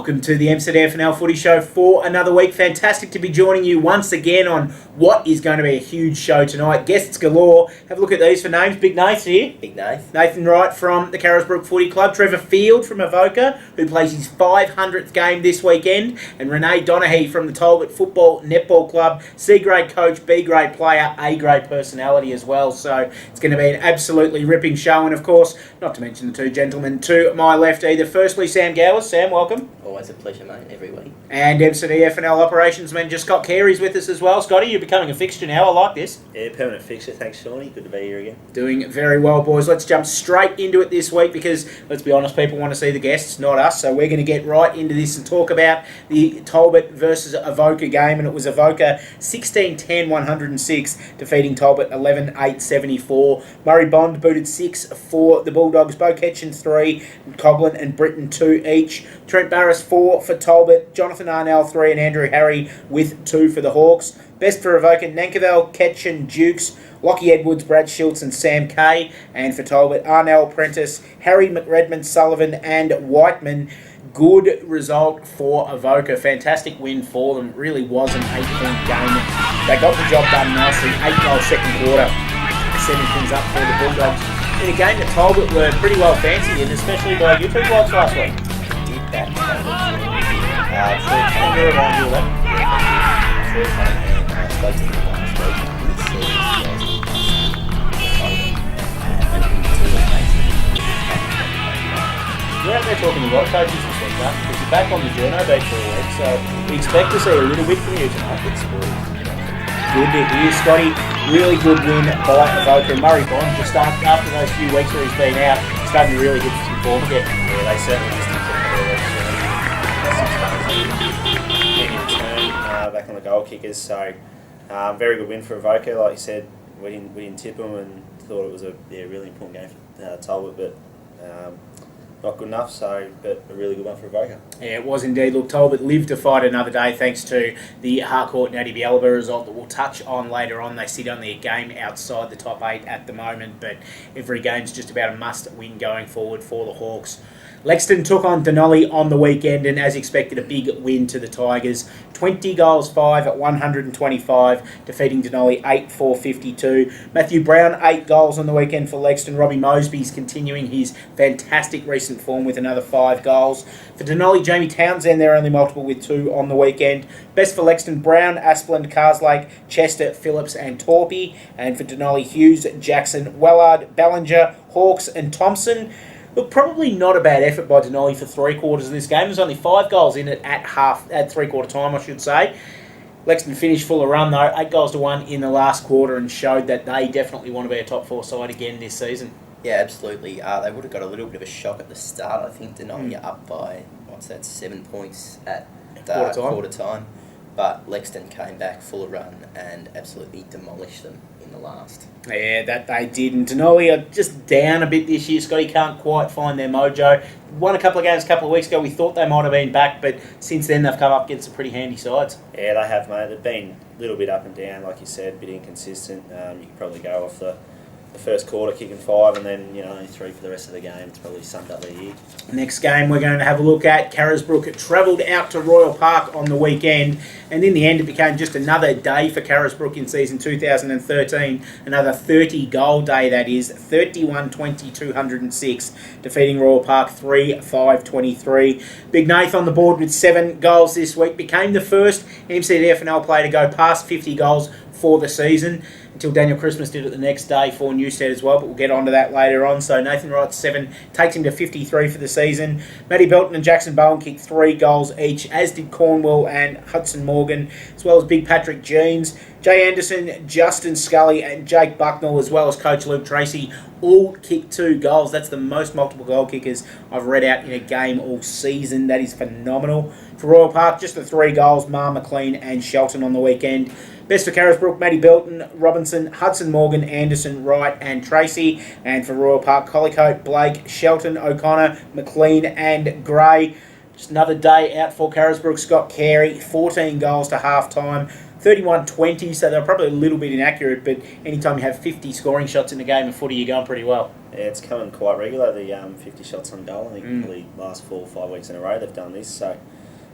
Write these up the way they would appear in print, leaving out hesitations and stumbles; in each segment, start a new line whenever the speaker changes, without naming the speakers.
Welcome to the MCDFNL Footy Show for another week. Fantastic to be joining you once again on what is going to be a huge show tonight. Guests galore. Have a look at these for names. Big Nath here.
Big Nath.
Nathan Wright from the Carisbrook Footy Club. Trevor Field from Avoca, who plays his 500th game this weekend. And Renee Donaghy from the Talbot Football Netball Club. C-grade coach, B-grade player, A-grade personality as well. So it's going to be an absolutely ripping show. And of course, not to mention the two gentlemen to my left either. Firstly, Sam Gowers. Sam, welcome.
Always a pleasure, mate, every week.
And MCDFNL Operations Manager Scott Carey's with us as well. Scotty, you're becoming a fixture now. I like this.
Yeah, permanent fixture. Thanks, Shawnee. Good to be here again.
Doing very well, boys. Let's jump straight into it this week because, let's be honest, people want to see the guests, not us. So we're going to get right into this and talk about the Talbot versus Avoca game. And it was Avoca 16-10-106, defeating Talbot 11-8-74. Murray Bond booted 6 for the Bulldogs. Bo Ketchen 3, Coghlan and Britton 2 each. Trent Barris 4 for Talbot. Jonathan Arnell 3 and Andrew Harry with 2 for the Hawks. Best for Avoca, Nankerville, Ketchen, Dukes, Lockie Edwards, Brad Schultz and Sam Kay. And for Talbot, Arnell, Prentice, Harry McRedmond, Sullivan and Whiteman. Good result for Avoca. Fantastic win for them. It really was an 8-point game. They got the job done nicely. 8-goal second quarter, setting things up for the Bulldogs in a game that Talbot were pretty well fancied in, especially by you two blokes last week.
Did that.
Can you remind you of that?
Spoke to him last week.
You're out there talking to a lot of coaches this week, huh? Because you're back on the journo beat for a week, so we expect to see a little bit from you tonight. Good to hear, Scotty. Really good win by Avoca. Murray Bond, just after those few weeks where he's been out, starting to really hit some form again.
Yeah, they certainly just took return back on the goal kickers. So very good win for Avoca. Like you said, we didn't tip them and thought it was a really important game for Talbot, but not good enough, but a really good one for Avoca.
Yeah, it was indeed. Look, Talbot lived to fight another day thanks to the Harcourt Natty Bialba result that we'll touch on later on. They sit only a game outside the top 8 at the moment, but every game's just about a must-win going forward for the Hawks. Lexington took on Denali on the weekend and, as expected, a big win to the Tigers. 20 goals, 5 at 125, defeating Denali 8-4-52. Matthew Brown, 8 goals on the weekend for Lexington. Robbie Mosby's continuing his fantastic recent form with another 5 goals. For Denali, Jamie Townsend, they're only multiple with 2 on the weekend. Best for Lexington, Brown, Aspland, Carslake, Chester, Phillips and Torpy. And for Denali, Hughes, Jackson, Wellard, Ballinger, Hawks and Thompson. Look, probably not a bad effort by Denali for 3 quarters of this game. There's only 5 goals in it at 3/4 time, I should say. Lexington finished full of run though, 8 goals to 1 in the last quarter, and showed that they definitely want to be a top 4 side again this season.
Yeah, absolutely. They would have got a little bit of a shock at the start. I think Denali up by 7 points at quarter time. But Lexington came back full of run and absolutely demolished them in the last.
Yeah, that they did. And Denali are just down a bit this year. Scotty can't quite find their mojo. Won a couple of games a couple of weeks ago. We thought they might have been back, but since then they've come up against some pretty handy sides.
Yeah, they have, mate. They've been a little bit up and down, like you said, a bit inconsistent. You could probably go off the first quarter kicking 5 and then only 3 for the rest of the game. It's probably summed up their year.
Next game we're going to have a look at. Carisbrook travelled out to Royal Park on the weekend, and in the end it became just another day for Carisbrook in season 2013. Another 30-goal day, that is. 31-20-206, defeating Royal Park 3-5-23. Big Nath on the board with 7 goals this week. Became the first MCDFNL player to go past 50 goals for the season, until Daniel Christmas did it the next day for Newstead as well, but we'll get onto that later on. So Nathan Wright's 7 takes him to 53 for the season. Matty Belton and Jackson Bowen kicked 3 goals each, as did Cornwall and Hudson Morgan, as well as Big Patrick Jeans. Jay Anderson, Justin Scully and Jake Bucknell, as well as Coach Luke Tracy, all kicked 2 goals. That's the most multiple goal kickers I've read out in a game all season. That is phenomenal. For Royal Park, just the 3 goals, Mar, McLean and Shelton on the weekend. Best for Carisbrook, Matty Belton, Robinson, Hudson Morgan, Anderson, Wright and Tracy. And for Royal Park, Collicoat, Blake, Shelton, O'Connor, McLean and Gray. Just another day out for Carisbrook. Scott Carey, 14 goals to half-time. 31-20, so they're probably a little bit inaccurate, but anytime you have 50 scoring shots in a game of footy, you're going pretty well.
Yeah, it's coming quite regular, the 50 shots on goal. I think probably last 4 or 5 weeks in a row they've done this, so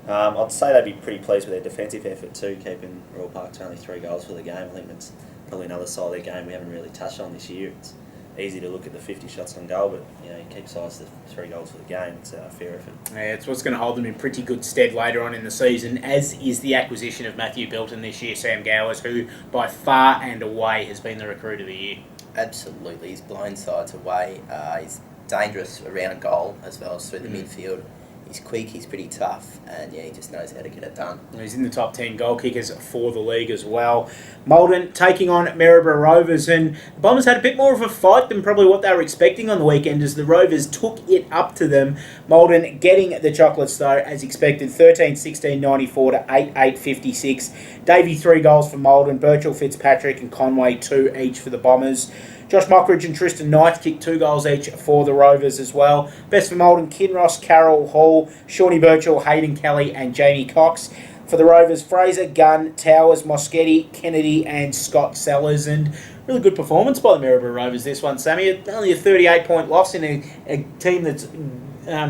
I'd say they'd be pretty pleased with their defensive effort too, keeping Royal Park to only 3 goals for the game. I think that's probably another side of their game we haven't really touched on this year. It's easy to look at the 50 shots on goal, but you keep sides to 3 goals for the game. It's a fair effort.
Yeah, it's what's going to hold them in pretty good stead later on in the season, as is the acquisition of Matthew Belton this year, Sam Gowers, who by far and away has been the recruit of the year.
Absolutely, he's blown sides away. He's dangerous around goal as well as through the midfield. He's quick, he's pretty tough, and he just knows how to get it done.
He's in the top 10 goal kickers for the league as well. Maldon taking on Maryborough Rovers, and the Bombers had a bit more of a fight than probably what they were expecting on the weekend as the Rovers took it up to them. Maldon getting the chocolates though, as expected, 13-16, 94 to 8-8, 56. Davey 3 goals for Maldon, Birchall, Fitzpatrick and Conway 2 each for the Bombers. Josh Mockridge and Tristan Knight kicked 2 goals each for the Rovers as well. Best for Maldon, Kinross, Carroll, Hall, Shawnee Birchall, Hayden Kelly and Jamie Cox. For the Rovers, Fraser, Gunn, Towers, Moschetti, Kennedy and Scott Sellers. And really good performance by the Maryborough Rovers this one, Sammy. Only a 38-point loss in a team that's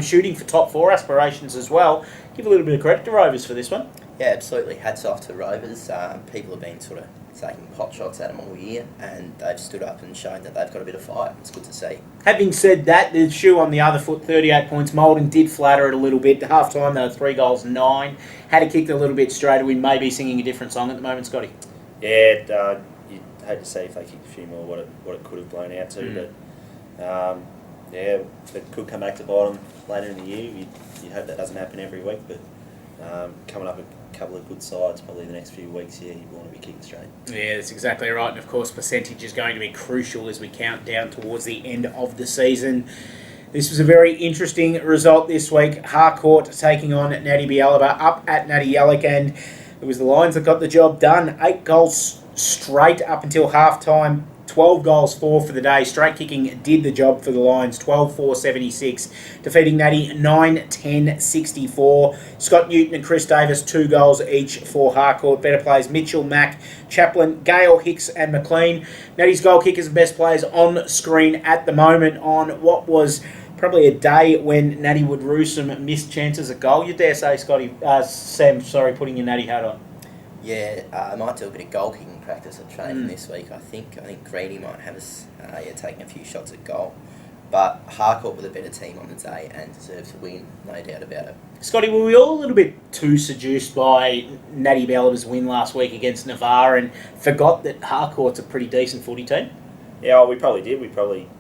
shooting for top 4 aspirations as well. Give a little bit of credit to Rovers for this one.
Yeah, absolutely. Hats off to Rovers. People have been sort of taking pot shots at them all year, and they've stood up and shown that they've got a bit of fight. It's good to see.
Having said that, the shoe on the other foot, 38 points. Maldon did flatter it a little bit. At half-time, they were 3 goals, 9. Had it kicked a little bit straighter. We may be singing a different song at the moment, Scotty.
Yeah, you'd hate to see if they kicked a few more what it could have blown out to, but it could come back to bite them later in the year. You'd hope that doesn't happen every week, but coming up a couple of good sides probably the next few weeks here, you want to be kicking straight. Yeah,
that's exactly right, and of course percentage is going to be crucial as we count down towards the end of the season. This was a very interesting result this week. Harcourt taking on Natty Bialaba up at Natty Yallock, and it was the Lions that got the job done. 8 goals straight up until half-time. 12 goals for the day. Straight kicking did the job for the Lions. 12-4, 76. Defeating Natty 9-10, 64. Scott Newton and Chris Davis 2 goals each for Harcourt. Better players Mitchell, Mack, Chaplin, Gale, Hicks and McLean. Natty's goal kickers and best players on screen at the moment on what was probably a day when Natty would rue some missed chances at goal. You dare say, Sam, putting your Natty hat on.
Yeah, I might do a bit of goal kicking practice at training this week. I think Greedy might have us taking a few shots at goal. But Harcourt were the better team on the day and deserved to win, no doubt about it.
Scotty, were we all a little bit too seduced by Natty Bialaba's win last week against Navarre and forgot that Harcourt's a pretty decent footy team?
Yeah, well, we probably did. We probably,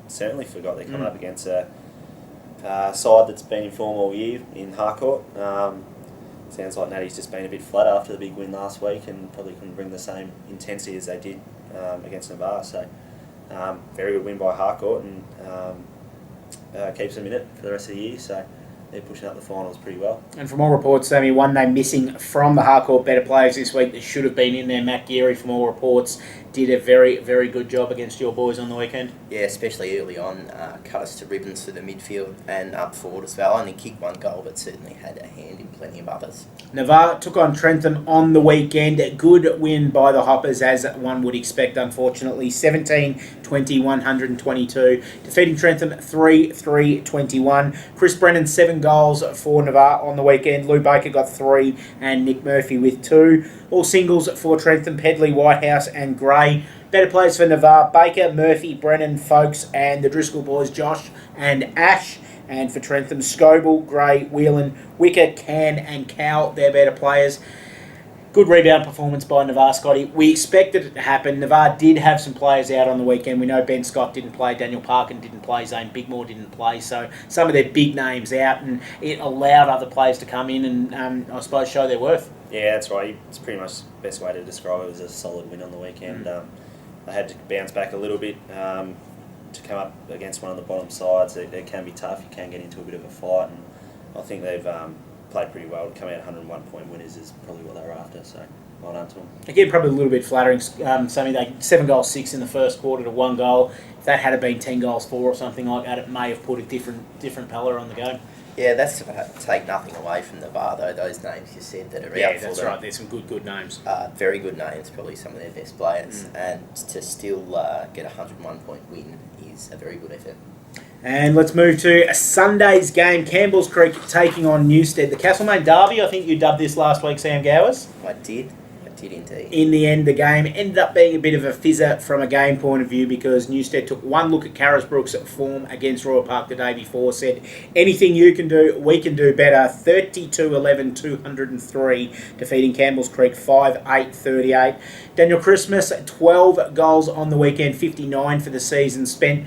certainly forgot they're coming up against a side that's been in form all year in Harcourt. Sounds like Natty's just been a bit flat after the big win last week and probably couldn't bring the same intensity as they did against Navarre. So, very good win by Harcourt and keeps them in it for the rest of the year. So, they're pushing up the finals pretty well.
And from all reports, Sammy, one name missing from the Harcourt better players this week that should have been in there. Matt Geary, from all reports, did a very, very good job against your boys on the weekend.
Yeah, especially early on, cut us to ribbons through the midfield and up forward as well. Only kicked 1 goal, but certainly had a hand in plenty of others.
Navarre took on Trentham on the weekend. A good win by the Hoppers, as one would expect, unfortunately. 17-20, 122. Defeating Trentham 3-3-21. Chris Brennan, 7 goals for Navarre on the weekend. Lou Baker got 3 and Nick Murphy with 2. All singles for Trentham, Pedley, Whitehouse and Gray. Better players for Navarre, Baker, Murphy, Brennan, Folkes and the Driscoll boys, Josh and Ash. And for Trentham, Scoble, Gray, Whelan, Wicker, Can and Cow, they're better players. Good rebound performance by Navarre, Scotty. We expected it to happen. Navarre did have some players out on the weekend. We know Ben Scott didn't play, Daniel Parkin didn't play, Zane Bigmore didn't play. So some of their big names out, and it allowed other players to come in and, I suppose, show their worth.
Yeah, that's right. It's pretty much the best way to describe it. As a solid win on the weekend. They had to bounce back a little bit to come up against one of the bottom sides. It can be tough. You can get into a bit of a fight, and I think they've played pretty well. To come out 101-point winners is probably what they were after, so well done to them.
Again, probably a little bit flattering. Sammy, they 7 goals 6 in the first quarter to 1 goal. If that had been 10 goals 4 or something like that, it may have put a different colour on the game.
Yeah, that's to take nothing away from Navarre, though. Those names you said that are out for them.
Yeah, that's right. There's some good names.
Very good names, probably some of their best players. And to still get a 101-point win is a very good effort.
And let's move to Sunday's game. Campbell's Creek taking on Newstead. The Castlemaine Derby, I think you dubbed this last week, Sam Gowers.
I did indeed.
In the end, the game ended up being a bit of a fizzer from a game point of view because Newstead took one look at Carisbrook's form against Royal Park the day before, said, anything you can do, we can do better. 32-11, 203, defeating Campbell's Creek 5-8-38. Daniel Christmas, 12 goals on the weekend, 59 for the season, spent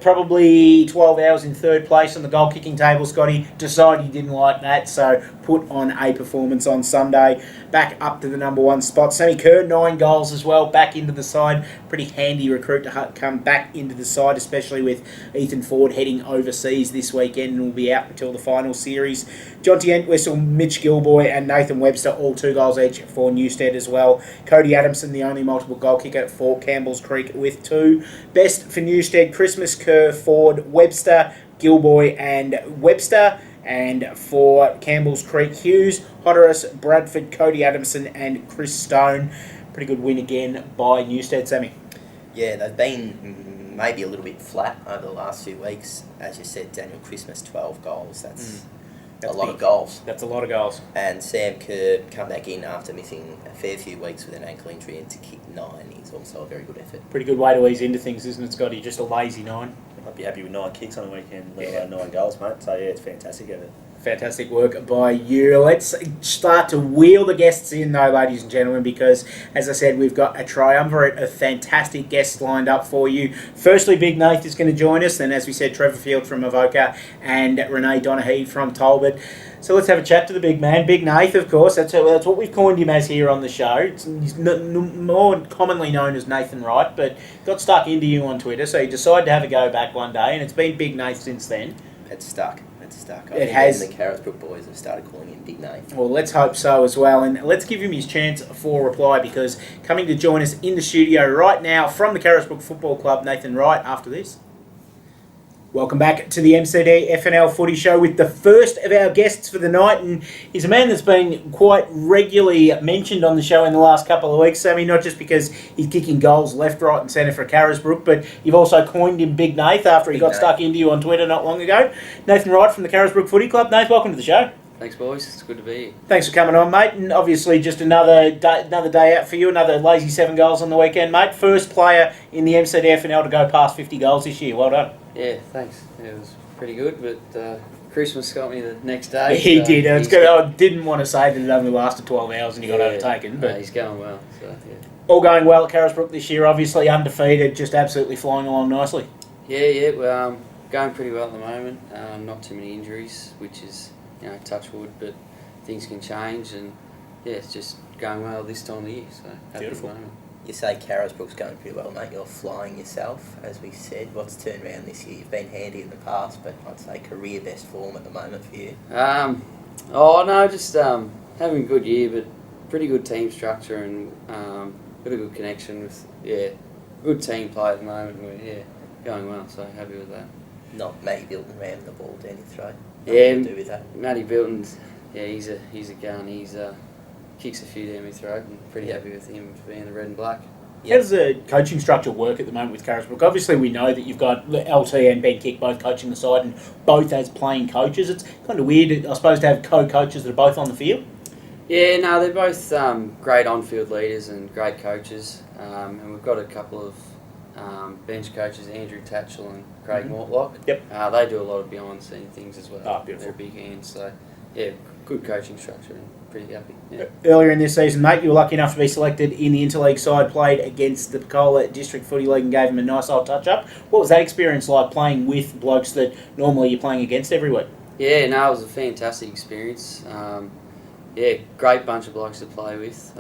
probably 12 hours in third place on the goal kicking table. Scotty decided he didn't like that, so put on a performance on Sunday. Back up to the number one spot. Sammy Kerr, 9 goals as well, back into the side. Pretty handy recruit to come back into the side, especially with Ethan Ford heading overseas this weekend and will be out until the final series. Jonty Entwistle, Mitch Gilboy and Nathan Webster, all 2 goals each for Newstead as well. Cody Adamson, the only multiple goal kicker for Campbell's Creek with 2. Best for Newstead, Christmas, Kerr, Ford, Webster, Gilboy and Webster. And for Campbell's Creek, Hughes, Hodderis, Bradford, Cody Adamson and Chris Stone. Pretty good win again by Newstead, Sammy.
Yeah, they've been maybe a little bit flat over the last few weeks. As you said, Daniel Christmas, 12 goals. That's a lot of goals.
That's a lot of goals.
And Sam Kerr come back in after missing a fair few weeks with an ankle injury and to kick 9 is also a very good effort.
Pretty good way to ease into things, isn't it, Scotty? Just a lazy 9.
I'd be happy with 9 kicks on the weekend, let alone 9 goals, mate. So, yeah, it's fantastic of it.
Fantastic work by you. Let's start to wheel the guests in, though, ladies and gentlemen, because, as I said, we've got a triumvirate of fantastic guests lined up for you. Firstly, Big Nath is going to join us. Then, as we said, Trevor Field from Avoca and Renee Donaghy from Talbot. So let's have a chat to the big man. Big Nath, of course. That's what we've coined him as here on the show. He's more commonly known as Nathan Wright, but got stuck into you on Twitter, so he decided to have a go back one day, and it's been Big Nath since then.
It's stuck.
It has.
The Carisbrook boys have started calling him Big Nath.
Well, let's hope so as well. And let's give him his chance for a reply, because coming to join us in the studio right now from the Carisbrook Football Club, Nathan Wright, after this. Welcome back to the MCDFNL Footy Show with the first of our guests for the night, and he's a man that's been quite regularly mentioned on the show in the last couple of weeks, Sammy, not just because he's kicking goals left, right and centre for Carisbrook, but you've also coined him Big Nath after he got stuck into you on Twitter not long ago. Nathan Wright from the Carisbrook Footy Club. Nath, welcome to the show.
Thanks, boys. It's good to be here.
Thanks for coming on, mate. And obviously just another day out for you, another lazy 7 goals on the weekend, mate. First player in the MCDFNL to go past 50 goals this year. Well done.
Yeah, thanks. It was pretty good, but Christmas got me the next day.
He did. It's good. I didn't want to say that it only lasted 12 hours and he got overtaken. But
he's going well. So, yeah.
All going well at Carisbrook this year, obviously undefeated, just absolutely flying along nicely.
Yeah, well, going pretty well at the moment. Not too many injuries, which is, touch wood, but things can change, and yeah, it's just going well this time of the year, so happy at the moment.
You say Carisbrook's going pretty well, mate. You're flying yourself, as we said. What's turned around this year? You've been handy in the past, but I'd say career best form at the moment for you.
Just having a good year, but pretty good team structure and got a good connection with, good team play at the moment. We're, going well, so happy with that.
Not Matty Bilton ramming the ball down your throat.
Nothing
to do with that.
Matty Bilton, he's a gun. He's kicks a few down my throat, and pretty happy with him for being the red and black.
How does the coaching structure work at the moment with Carisbrook? Obviously, we know that you've got LT and Ben Kick both coaching the side and both as playing coaches. It's kind of weird, I suppose, to have co-coaches that are both on the field.
Yeah, no, they're both great on-field leaders and great coaches. And we've got a couple of bench coaches, Andrew Tatchell and Craig Mortlock.
Yep.
They do a lot of behind-the-scene things as well.
Oh, beautiful.
They're big hands, so yeah, good coaching structure and pretty happy. Yeah.
Earlier in this season, mate, you were lucky enough to be selected in the interleague side, played against the Pecola District Footy League and gave them a nice old touch-up. What was that experience like, playing with blokes that normally you're playing against every week?
Yeah, no, it was a fantastic experience. Great bunch of blokes to play with.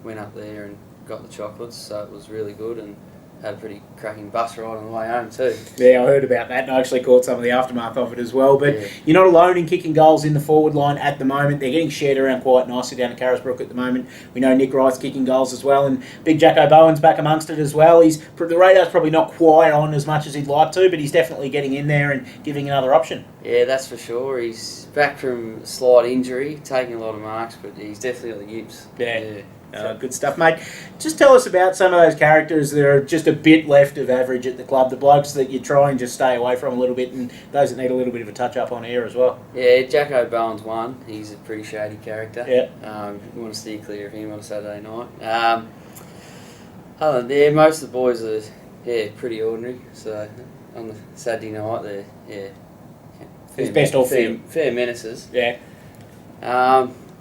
Went up there and got the chocolates, so it was really good, and had a pretty cracking bus ride on the way home too. Yeah,
I heard about that, and I actually caught some of the aftermath of it as well. But you're not alone in kicking goals in the forward line at the moment. They're getting shared around quite nicely down at Carisbrook at the moment. We know Nick Wright's kicking goals as well, and Big Jacko Bowen's back amongst it as well. The radar's probably not quite on as much as he'd like to, but he's definitely getting in there and giving another option.
Yeah, that's for sure. He's back from a slight injury, taking a lot of marks, but he's definitely got the yips.
Yeah. Good stuff, mate. Just tell us about some of those characters that are just a bit left of average at the club, the blokes that you try and just stay away from a little bit, and those that need a little bit of a touch-up on air as well.
Yeah, Jacko Bowen's one. He's a pretty shady character.
Yeah.
You want to steer clear of him on a Saturday night. Most of the boys are pretty ordinary. So on the Saturday night, they're
Who's best off field?
Fair menaces.
Yeah.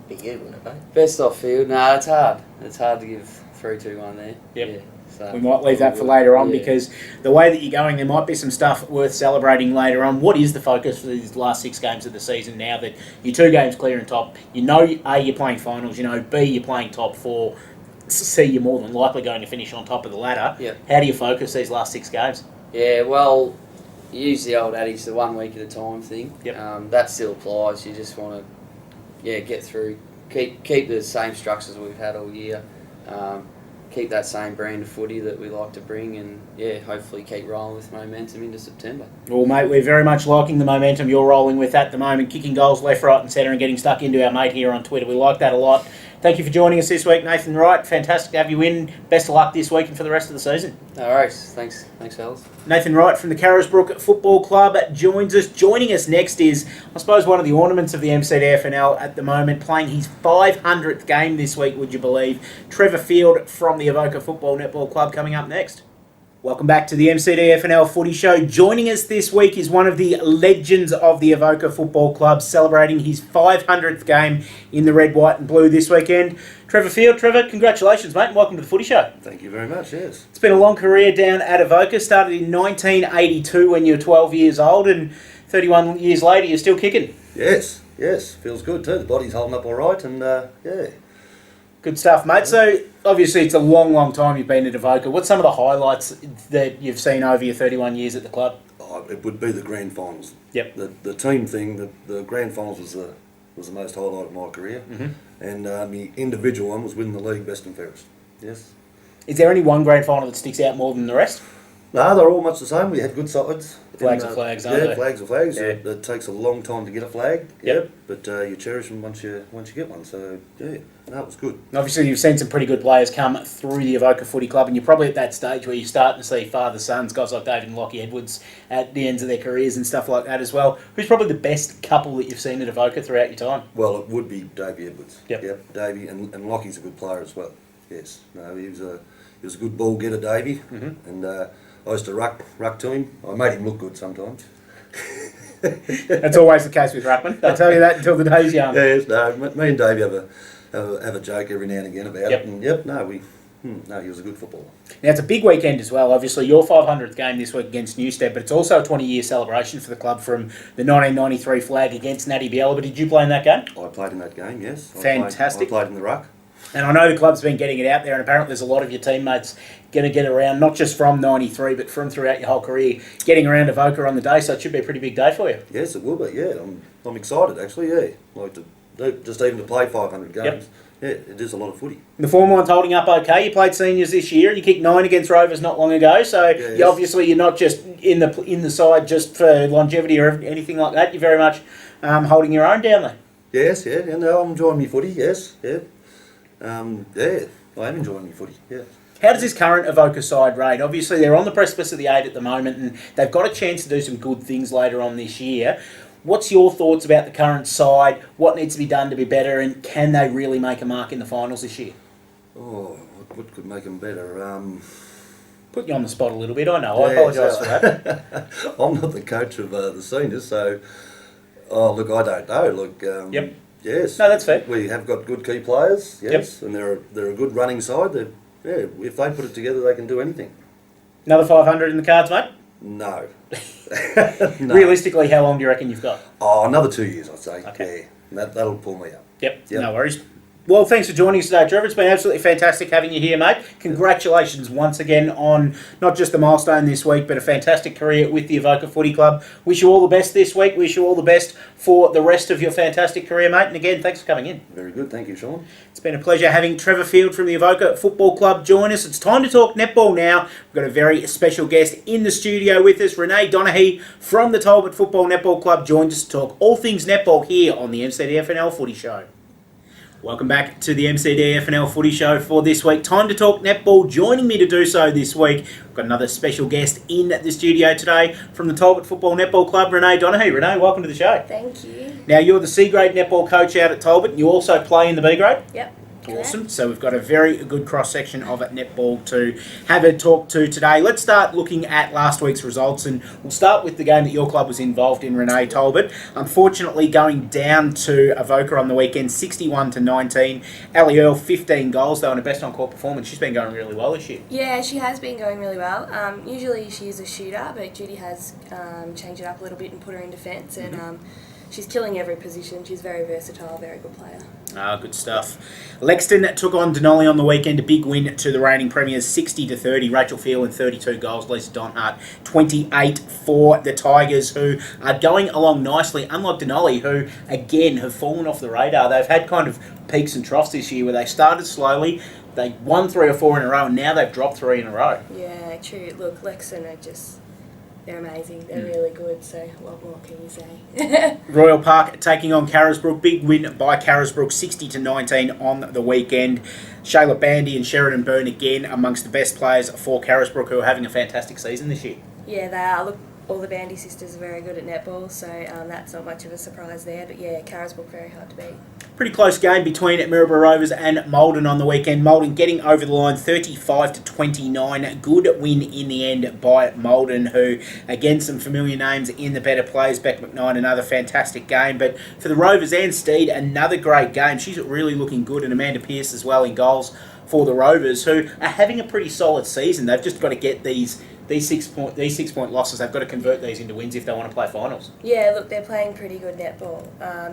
Be you, wouldn't it, mate?
Best off field? Nah, it's hard. It's hard to give 3, 2, 1 there.
Yep.
Yeah, so
We might leave that for later on because the way that you're going, there might be some stuff worth celebrating later on. What is the focus for these last 6 games of the season now that you're 2 games clear and top? You know, A, you're playing finals. You know, B, you're playing top 4. C, you're more than likely going to finish on top of the ladder.
Yep.
How do you focus these last 6 games?
Yeah, well, you use the old adage, the 1 week at a time thing.
Yep.
That still applies. You just want to, get through. Keep the same structures we've had all year. Keep that same brand of footy that we like to bring, and hopefully keep rolling with momentum into September.
Well, mate, we're very much liking the momentum you're rolling with at the moment, kicking goals left, right and centre and getting stuck into our mate here on Twitter. We like that a lot. Thank you for joining us this week, Nathan Wright. Fantastic to have you in. Best of luck this week and for the rest of the season.
No worries. Thanks, fellas.
Nathan Wright from the Carrisbrook Football Club joins us. Joining us next is, I suppose, one of the ornaments of the MCDFNL at the moment, playing his 500th game this week, would you believe? Trevor Field from the Avoca Football Netball Club coming up next. Welcome back to the MCDFNL Footy Show. Joining us this week is one of the legends of the Avoca Football Club, celebrating his 500th game in the red, white and blue this weekend. Trevor Field. Trevor, congratulations, mate, and welcome to the Footy Show.
Thank you very much, yes.
It's been a long career down at Avoca. Started in 1982 when you were 12 years old, and 31 years later you're still kicking.
Yes. Feels good too. The body's holding up all right, and
Good stuff, mate. So, obviously, it's a long, long time you've been at Avoca. What's some of the highlights that you've seen over your 31 years at the club?
It would be the grand finals.
Yep.
The team thing, the grand finals was the most highlight of my career, and the individual one was winning the league best and fairest. Yes.
Is there any one grand final that sticks out more than the rest?
No, they're all much the same. We had good sides.
Flags are flags, aren't they?
Flags are flags.
Yeah.
It takes a long time to get a flag.
Yep.
But you cherish them once you get one. So it was good.
Obviously, you've seen some pretty good players come through the Avoca Footy Club, and you're probably at that stage where you're starting to see father-sons, guys like David and Lockie Edwards, at the ends of their careers and stuff like that as well. Who's probably the best couple that you've seen at Avoca throughout your time?
Well, it would be Davey Edwards.
Yep.
Davey and Lockie's a good player as well. Yes. No, he was a good ball getter, Davey, and I used to ruck to him. I made him look good sometimes.
That's always the case with Ruckman. I'll tell you that until the day's young.
Yes. No. Me and Davey have a joke every now and again about it. And he was a good footballer.
Now, it's a big weekend as well. Obviously, your 500th game this week against Newstead, but it's also a 20-year celebration for the club from the 1993 flag against Natty Biella. But did you play in that game?
I played in that game, yes.
Fantastic.
I played in the ruck.
And I know the club's been getting it out there, and apparently there's a lot of your teammates going to get around, not just from 93, but from throughout your whole career, getting around Avoca on the day, so it should be a pretty big day for you.
Yes, it will be, yeah. I'm excited, actually, yeah. Like to just even to play 500 games.
Yep.
Yeah, it is a lot of footy.
The form line's holding up okay. You played seniors this year, and you kicked 9 against Rovers not long ago, so
Yes.
you're not just in the side just for longevity or anything like that. You're very much holding your own down there.
Yes, yeah, and I'm enjoying my footy, yes, yeah. I am enjoying my footy, yeah.
How does this current Avoca side rate? Obviously, they're on the precipice of the 8 at the moment, and they've got a chance to do some good things later on this year. What's your thoughts about the current side? What needs to be done to be better, and can they really make a mark in the finals this year?
Oh, what could make them better?
Put you on the spot a little bit, I know. I apologise for that.
I'm not the coach of the seniors, so... Oh, look, I don't know. Look,
Yep.
Yes.
No, that's fair.
We have got good key players, yes, and they're a good running side. If they put it together, they can do anything.
Another 500 in the cards, mate?
No.
No. Realistically, how long do you reckon you've got?
Oh, another 2 years, I'd say.
Okay.
Yeah, that'll pull me up.
Yep, no worries. Well, thanks for joining us today, Trevor. It's been absolutely fantastic having you here, mate. Congratulations once again on not just the milestone this week, but a fantastic career with the Avoca Footy Club. Wish you all the best this week. Wish you all the best for the rest of your fantastic career, mate. And again, thanks for coming in.
Very good. Thank you, Sean.
It's been a pleasure having Trevor Field from the Avoca Football Club join us. It's time to talk netball now. We've got a very special guest in the studio with us. Renee Donaghy from the Talbot Football Netball Club joins us to talk all things netball here on the MCDFNL Footy Show. Welcome back to the MCDFNL Footy Show for this week. Time to talk netball. Joining me to do so this week, we've got another special guest in the studio today from the Talbot Football Netball Club, Renee Donahue. Renee, welcome to the show.
Thank you.
Now, you're the C grade netball coach out at Talbot, and you also play in the B grade?
Yep.
Awesome. So we've got a very good cross-section of netball to have a talk to today. Let's start looking at last week's results, and we'll start with the game that your club was involved in, Renee Talbot. Unfortunately, going down to Avoca on the weekend, 61-19. Ali Earl, 15 goals, though, and a best on-court performance. She's been going really well this year.
Yeah, she has been going really well. Usually she's a shooter, but Judy has changed it up a little bit and put her in defence, and she's killing every position. She's very versatile, very good player.
Good stuff. Lexington took on Denali on the weekend. A big win to the reigning premiers, 60-30. Rachel Phelan, 32 goals. Lisa Donhart, 28 for the Tigers, who are going along nicely, unlike Denali, who, again, have fallen off the radar. They've had kind of peaks and troughs this year where they started slowly, they won 3 or 4 in a row, and now they've dropped 3 in a row.
Yeah, true. Look, Lexington are they're amazing. They're really good, so what more can you say?
Royal Park taking on Carisbrook. Big win by Carisbrook, 60-19 on the weekend. Shayla Bandy and Sheridan Byrne again amongst the best players for Carisbrook, who are having a fantastic season this year.
Yeah, they are. Look, all the Bandy sisters are very good at netball, so that's not much of a surprise there. But yeah, Carisbrook very hard to beat.
Pretty close game between Maryborough Rovers and Maldon on the weekend. Maldon getting over the line 35-29. Good win in the end by Maldon, who, again, some familiar names in the better plays. Beck McKnight, another fantastic game. But for the Rovers and Steed, another great game. She's really looking good, and Amanda Pearce as well in goals for the Rovers, who are having a pretty solid season. They've just got to get these 6-point losses. They've got to convert these into wins if they want to play finals.
Yeah, look, they're playing pretty good netball. I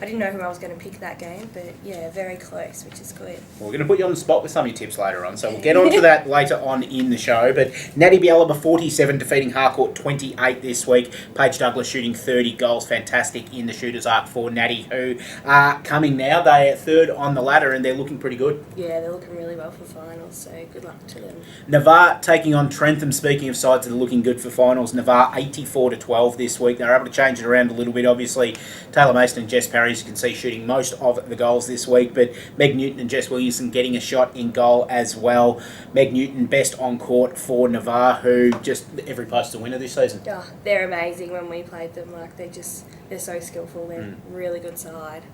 didn't know who I was going to pick that game, but yeah, very close, which is good.
Well, we're going to put you on the spot with some of your tips later on, so we'll get on to that later on in the show. But Natty Bialaba, 47, defeating Harcourt 28 this week. Paige Douglas shooting 30 goals. Fantastic in the shooters' arc for Natty, who are coming now. They are third on the ladder, and they're looking pretty good.
Yeah, they're looking really well for finals, so good luck to them.
Navarre taking on Trentham. Speaking of sides that are looking good for finals, Navarre 84-12 this week. They're able to change it around a little bit. Obviously, Taylor Mason and Jess Parry, as you can see, shooting most of the goals this week, but Meg Newton and Jess Williamson getting a shot in goal as well. Meg Newton best on court for Navarre, who just every post a winner this season.
Oh, they're amazing when we played them. Like they're so skillful. They're really good side.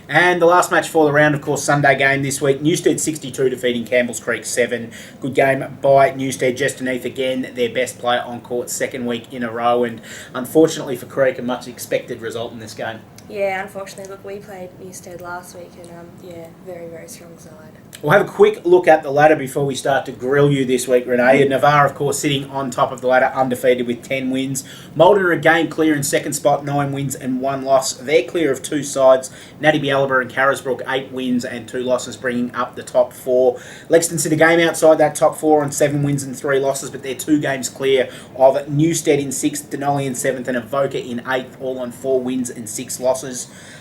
And the last match for the round, of course, Sunday game this week. Newstead 62 defeating Campbell's Creek 7. Good game by Newstead. Jess Deneath again, their best player on court, second week in a row. And unfortunately for Creek, a much expected result in this game.
Yeah, unfortunately, look, we played Newstead last week, and yeah, very, very strong side.
We'll have a quick look at the ladder before we start to grill you this week, Renee. And Navarre, of course, sitting on top of the ladder, undefeated with 10 wins. Maldon are again clear in second spot, 9 wins and 1 loss. They're clear of 2 sides. Natty Bialaba and Carisbrook, 8 wins and 2 losses, bringing up the top 4. Lexington sit a game outside that top 4 on 7 wins and 3 losses, but they're 2 games clear of Newstead in 6th, Denali in 7th, and Avoca in 8th, all on 4 wins and 6 losses.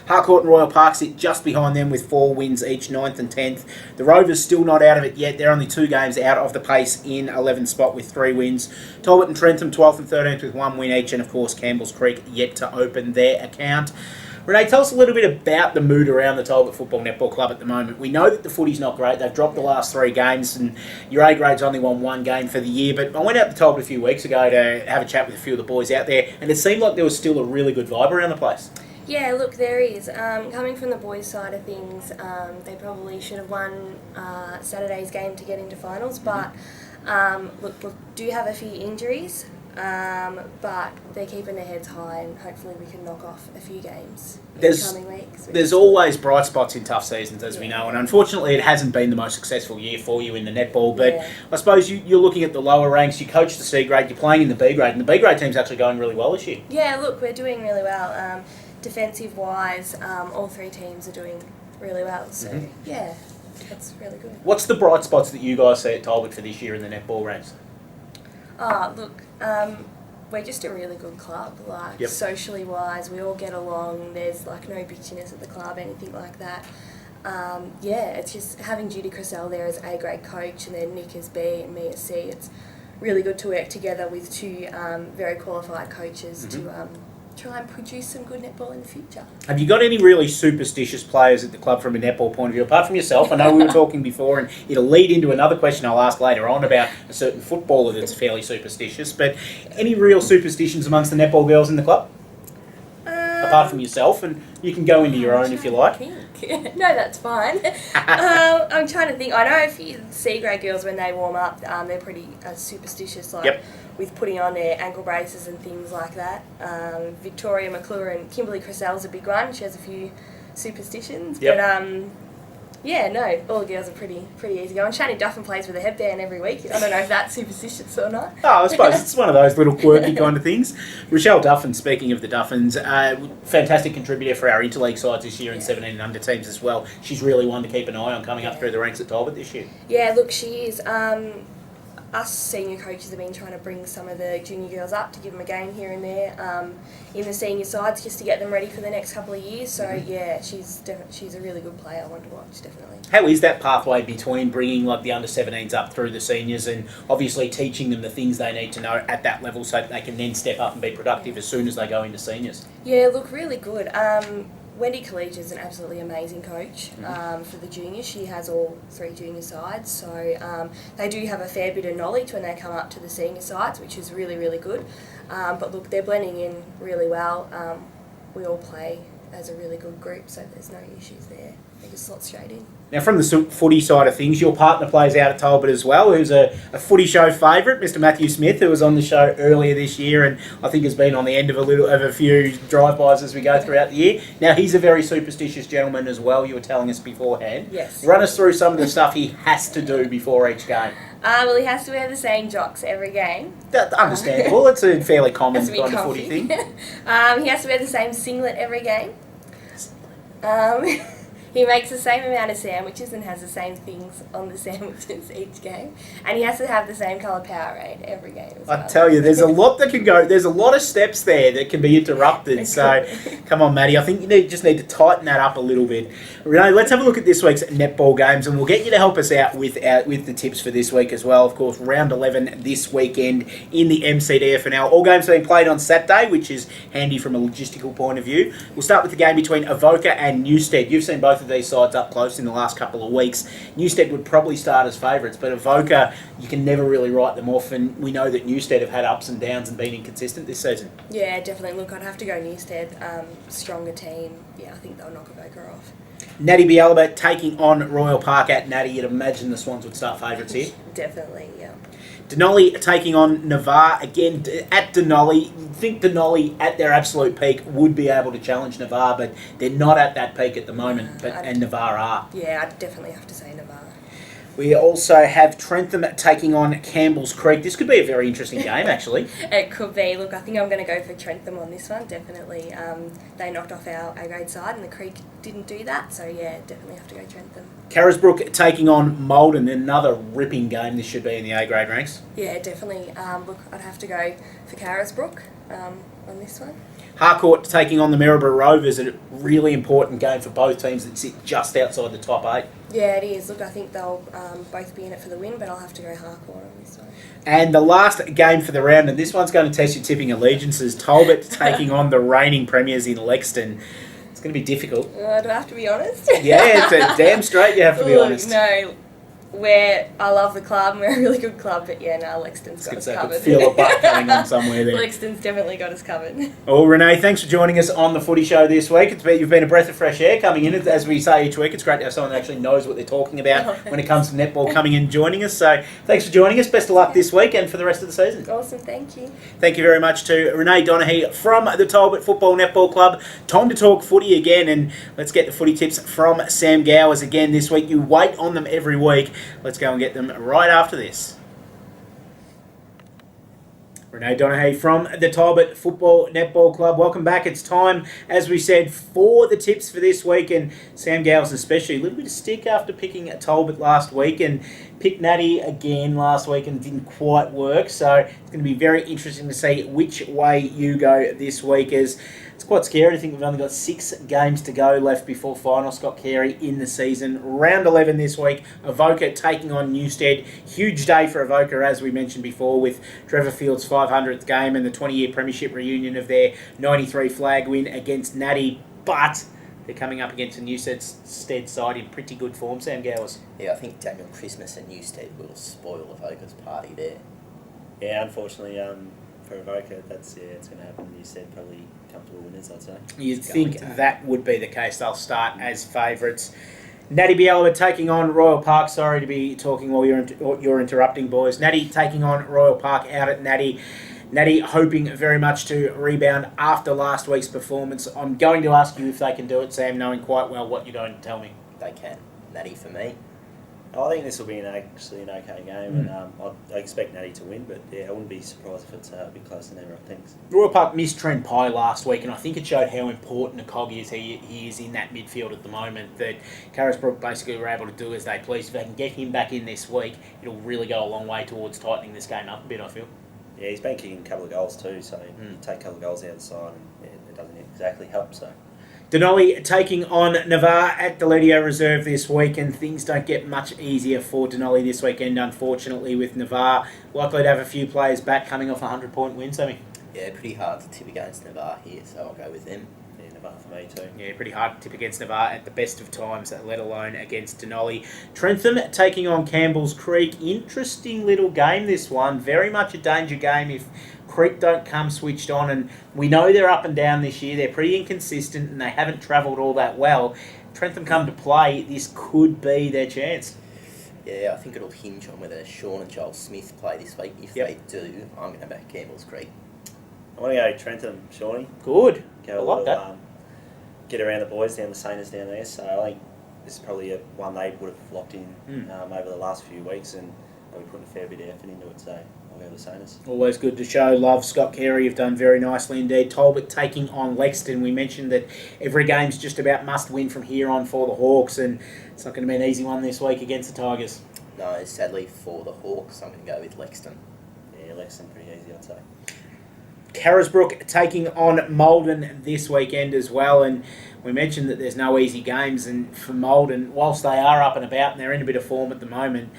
Harcourt and Royal Park sit just behind them with 4 wins each, 9th and 10th. The Rovers still not out of it yet. They're only 2 games out of the pace in 11th spot with 3 wins. Talbot and Trentham 12th and 13th with 1 win each, and of course Campbell's Creek yet to open their account. Renee, tell us a little bit about the mood around the Talbot Football Netball Club at the moment. We know that the footy's not great. They've dropped the last 3 games, and your A grade's only won 1 game for the year. But I went out to Talbot a few weeks ago to have a chat with a few of the boys out there, and it seemed like there was still a really good vibe around the place.
Yeah, look, there is. Coming from the boys' side of things, they probably should have won Saturday's game to get into finals, but look, do have a few injuries, but they're keeping their heads high, and hopefully we can knock off a few games in the coming weeks.
There's always bright spots in tough seasons, as we know, and unfortunately it hasn't been the most successful year for you in the netball, but I suppose you're looking at the lower ranks. You coach the C grade, you're playing in the B grade, and the B grade team's actually going really well this year.
Yeah, look, we're doing really well. Defensive-wise, all 3 teams are doing really well, so yeah, that's really good.
What's the bright spots that you guys see at Talbot for this year in the netball ranks?
Look, we're just a really good club. Like, socially wise, we all get along. There's like no bitchiness at the club, anything like that. Yeah, it's just having Judy Cressell there as A grade coach, and then Nick as B and me as C. It's really good to work together with 2 very qualified coaches to try and produce some good netball in the future.
Have you got any really superstitious players at the club from a netball point of view, apart from yourself? I know we were talking before, and it'll lead into another question I'll ask later on about a certain footballer that's fairly superstitious, but any real superstitions amongst the netball girls in the club? Apart from yourself, and you can go into your own if you like.
No, that's fine. I'm trying to think. I know a few C-grade girls, when they warm up, they're pretty superstitious, like with putting on their ankle braces and things like that. Victoria McClure and Kimberly Crisell's a big one. She has a few superstitions. But yeah, no, all the girls are pretty easy going. Shani Duffin plays with a headband every week. I don't know if that's superstitious or not.
Oh, I suppose it's one of those little quirky kind of things. Rochelle Duffin, speaking of the Duffins, fantastic contributor for our interleague sides this year and 17 and under teams as well. She's really one to keep an eye on coming up through the ranks at Talbot this year.
Yeah, look, she is. Us senior coaches have been trying to bring some of the junior girls up to give them a game here and there in the senior sides, just to get them ready for the next couple of years. So yeah, she's a really good player, one to watch, definitely.
How is that pathway between bringing like the under-17s up through the seniors and obviously teaching them the things they need to know at that level so that they can then step up and be productive as soon as they go into seniors?
Yeah, look, really good. Wendy Collegiate is an absolutely amazing coach for the juniors. She has all 3 junior sides, so they do have a fair bit of knowledge when they come up to the senior sides, which is really, really good. But look, they're blending in really well. We all play as a really good group, so there's no issues there. They just slot straight in.
Now, from the footy side of things, your partner plays out at Talbot as well, who's a footy show favourite, Mr. Matthew Smith, who was on the show earlier this year and I think has been on the end of a few drive-bys as we go throughout the year. Now, he's a very superstitious gentleman as well, you were telling us beforehand.
Yes.
Run us through some of the stuff he has to do before each game.
Well, he has to wear the same jocks every game.
That's understandable. It's a fairly common
Has to be
kind of
comfy.
footy thing.
He has to wear the same singlet every game. He makes the same amount of sandwiches and has the same things on the sandwiches each game. And he has to have the same colour Powerade every game as well.
I tell you, there's a lot that can go. There's a lot of steps there that can be interrupted. So, come on, Maddie. I think you just need to tighten that up a little bit. Renee, let's have a look at this week's netball games, and we'll get you to help us out with the tips for this week as well. Of course, round 11 this weekend in the MCDFNL. All games being played on Saturday, which is handy from a logistical point of view. We'll start with the game between Avoca and Newstead. You've seen both of these sides up close in the last couple of weeks. Newstead would probably start as favourites, but Avoca, you can never really write them off, and we know that Newstead have had ups and downs and been inconsistent this season.
Yeah, definitely. Look, I'd have to go Newstead. Stronger team. Yeah, I think they'll knock Avoca off.
Natty Bialaba taking on Royal Park at Natty. You'd imagine the Swans would start favourites here.
Definitely, yeah.
Denali taking on Navarre again at Denali. You'd think Denali at their absolute peak would be able to challenge Navarre, but they're not at that peak at the moment, and Navarre are.
Yeah, I'd definitely have to say Navarre.
We also have Trentham taking on Campbell's Creek. This could be a very interesting game, actually.
It could be. Look, I think I'm going to go for Trentham on this one, definitely. They knocked off our A-grade side and the Creek didn't do that, so yeah, definitely have to go Trentham.
Carisbrook taking on Maldon. Another ripping game this should be in the A-grade ranks.
Yeah, definitely. Look, I'd have to go for Carisbrook on this one.
Harcourt taking on the Maryborough Rovers. A really important game for both teams that sit just outside the top 8.
Yeah, it is. Look, I think they'll both be in it for the win, but I'll have to go Harcourt on this one.
And the last game for the round, and this one's going to test your tipping allegiances, Talbot taking on the reigning premiers in Lexington. It's going to be difficult.
Do I have to be honest?
Yeah, it's a damn straight you have to be honest.
No, I love the club, we're a really good club, but yeah, no, Lexington's got us covered.
I could feel a butt coming on somewhere there.
Lexington's definitely got us covered.
Well, Renee, thanks for joining us on the Footy Show this week. You've been a breath of fresh air coming in, as we say each week. It's great to have someone that actually knows what they're talking about when it comes to netball coming in and joining us. So thanks for joining us. Best of luck this week and for the rest of the season.
Awesome, thank you.
Thank you very much to Renee Donaghy from the Talbot Football Netball Club. Time to talk footy again, and let's get the footy tips from Sam Gowers again this week. You wait on them every week. Let's go and get them right after this. Renee Donaghy from the Talbot Football Netball Club. Welcome back. It's time, as we said, for the tips for this week. And Sam Gowers especially, a little bit of stick after picking Talbot last week. And picked Natty again last week and didn't quite work, so it's going to be very interesting to see which way you go this week, as it's quite scary to think we've only got 6 games to go left before final. Scott Carey in the season. Round 11 this week, Avoca taking on Newstead. Huge day for Avoca, as we mentioned before, with Trevor Field's 500th game and the 20-year premiership reunion of their 93 flag win against Natty, but they're coming up against a Newstead side in pretty good form. Sam Gowers.
Yeah, I think Daniel Christmas and Newstead will spoil Avoca's party there.
Yeah, unfortunately, for Avoca, it's going to happen. Newstead probably comfortable winners, I'd say.
You'd think that would be the case. They'll start as favourites. Natty Biella taking on Royal Park. Sorry to be talking while you're interrupting, boys. Natty taking on Royal Park out at Natty. Natty hoping very much to rebound after last week's performance. I'm going to ask you if they can do it, Sam, knowing quite well what you're going to tell me.
They can. Natty for me.
I think this will be actually an okay game, and I expect Natty to win, but yeah, I wouldn't be surprised if it's a bit closer than everyone thinks.
Royal Park missed Trent Pye last week, and I think it showed how important a cog he is in that midfield at the moment, that Carisbrook basically were able to do as they pleased. If they can get him back in this week, it'll really go a long way towards tightening this game up a bit, I feel.
Yeah, he's been kicking a couple of goals too, so you take a couple of goals out of the side, and yeah, it doesn't exactly help, so...
Denali taking on Navarre at Deledio Reserve this week, and things don't get much easier for Denali this weekend, unfortunately, with Navarre likely to have a few players back coming off a 100-point win, Sammy.
Yeah, pretty hard to tip against Navarre here, so I'll go with them.
Yeah, Navarre for me too.
Yeah, pretty hard to tip against Navarre at the best of times, let alone against Denali. Trentham taking on Campbell's Creek. Interesting little game, this one. Very much a danger game if Creek don't come switched on, and we know they're up and down this year. They're pretty inconsistent and they haven't travelled all that well. Trentham come to play, this could be their chance.
Yeah, I think it'll hinge on whether Sean and Joel Smith play this week. If they do, I'm going to back Campbell's Creek.
I want to go Trentham, Shawnee.
Good.
Go
I like that.
Get around the boys down the Saners down there, so I think this is probably one they would have locked in over the last few weeks, and they'll be putting a fair bit of effort into it, so I'll go with the Saners.
Always good to show love. Scott Carey have done very nicely indeed. Talbot taking on Lexington. We mentioned that every game's just about must win from here on for the Hawks, and it's not going to be an easy one this week against the Tigers.
No, sadly for the Hawks, I'm going to go with Lexington.
Yeah, Lexington pretty easy, I'd say.
Carisbrook taking on Maldon this weekend as well, and we mentioned that there's no easy games, and for Maldon, whilst they are up and about and they're in a bit of form at the moment,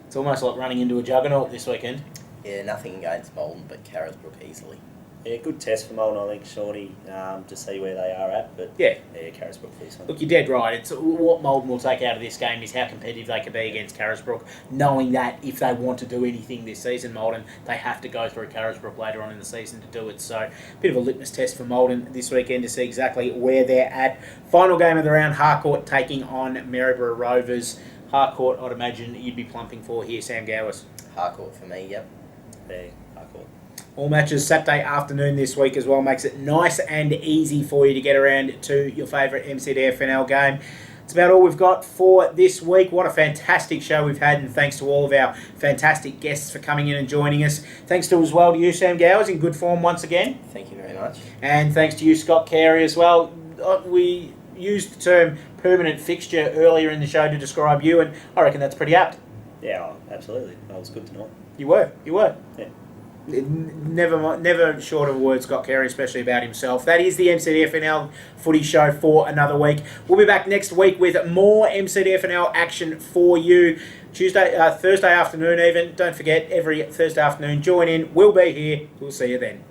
it's almost like running into a juggernaut this weekend.
Yeah, nothing against Maldon, but Carisbrook easily.
Yeah, good test for Maldon, I think, Shawnee, to see where they are at, but
yeah,
Carisbrook for this one.
Look, you're dead right. It's what Maldon will take out of this game is how competitive they can be against Carisbrook, knowing that if they want to do anything this season, Maldon, they have to go through Carisbrook later on in the season to do it. So, a bit of a litmus test for Maldon this weekend to see exactly where they're at. Final game of the round, Harcourt taking on Maryborough Rovers. Harcourt, I'd imagine you'd be plumping for here, Sam Gowers.
Harcourt for me, yep.
Yeah, Harcourt.
All matches Saturday afternoon this week as well. Makes it nice and easy for you to get around to your favourite MCDFNL game. It's about all we've got for this week. What a fantastic show we've had, and thanks to all of our fantastic guests for coming in and joining us. Thanks to as well to you, Sam Gowers, in good form once again.
Thank you very much.
And thanks to you, Scott Carey, as well. We used the term permanent fixture earlier in the show to describe you, and I reckon that's pretty apt.
Yeah, absolutely. That was good tonight.
You were.
Yeah.
Never short of a word, Scott Carey, especially about himself. That is the MCDFNL Footy Show for another week. We'll be back next week with more MCDFNL action for you. Thursday afternoon even. Don't forget, every Thursday afternoon, join in. We'll be here. We'll see you then.